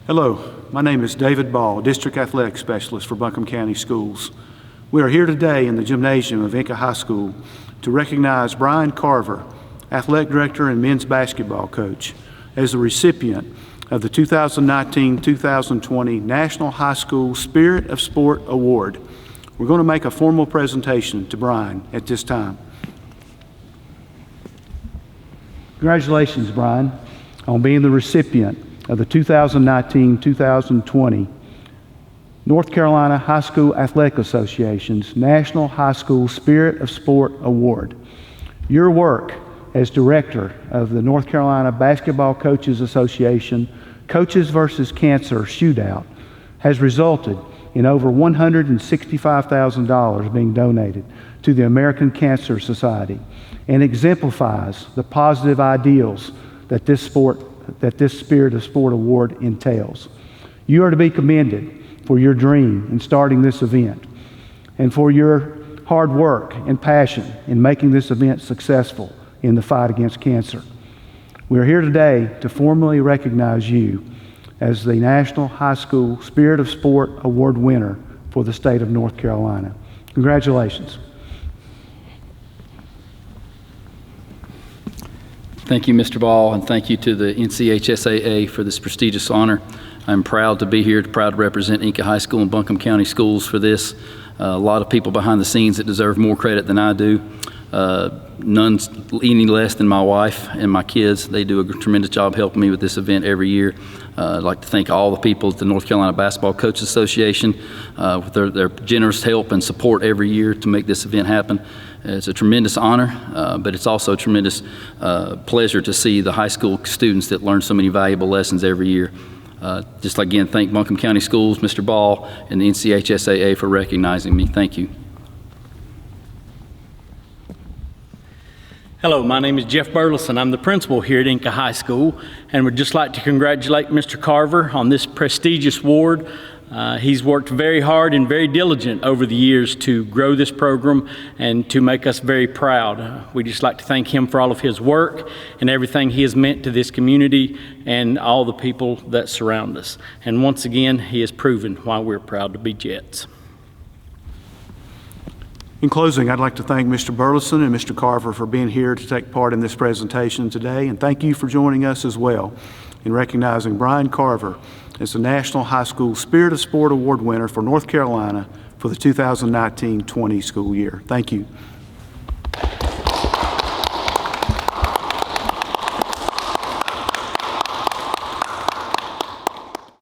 Hello, my name is David Ball, District Athletic Specialist for Buncombe County Schools. We are here today in the gymnasium of Enka High School to recognize Brian Carver, Athletic Director and Men's Basketball Coach, as the recipient of the 2019-2020 National High School Spirit of Sport Award. We're going to make a formal presentation to Brian at this time. Congratulations, Brian, on being the recipient of the 2019-2020 North Carolina High School Athletic Association's National High School Spirit of Sport Award. Your work as director of the North Carolina Basketball Coaches Association Coaches vs. Cancer Shootout has resulted in over $165,000 being donated to the American Cancer Society and exemplifies the positive ideals that this Spirit of Sport Award entails. You are to be commended for your dream in starting this event and for your hard work and passion in making this event successful in the fight against cancer. We are here today to formally recognize you as the National High School Spirit of Sport Award winner for the state of North Carolina. Congratulations. Thank you, Mr. Ball, and thank you to the NCHSAA for this prestigious honor. I'm proud to be here, proud to represent Enka High School and Buncombe County Schools for this. A lot of people behind the scenes that deserve more credit than I do. None any less than my wife and my kids. They do a tremendous job helping me with this event every year. I'd like to thank all the people at the North Carolina Basketball Coaches Association with their generous help and support every year to make this event happen. It's a tremendous honor, but it's also a tremendous pleasure to see the high school students that learn so many valuable lessons every year. Just again, thank Buncombe County Schools, Mr. Ball, and the NCHSAA for recognizing me. Thank you. Hello, my name is Jeff Burleson. I'm the principal here at Enka High School, and would just like to congratulate Mr. Carver on this prestigious award. He's worked very hard and very diligent over the years to grow this program and to make us very proud. We'd just like to thank him for all of his work and everything he has meant to this community and all the people that surround us. And once again, he has proven why we're proud to be Jets. In closing, I'd like to thank Mr. Burleson and Mr. Carver for being here to take part in this presentation today, and thank you for joining us as well in recognizing Brian Carver as the National High School Spirit of Sport Award winner for North Carolina for the 2019-20 school year. Thank you.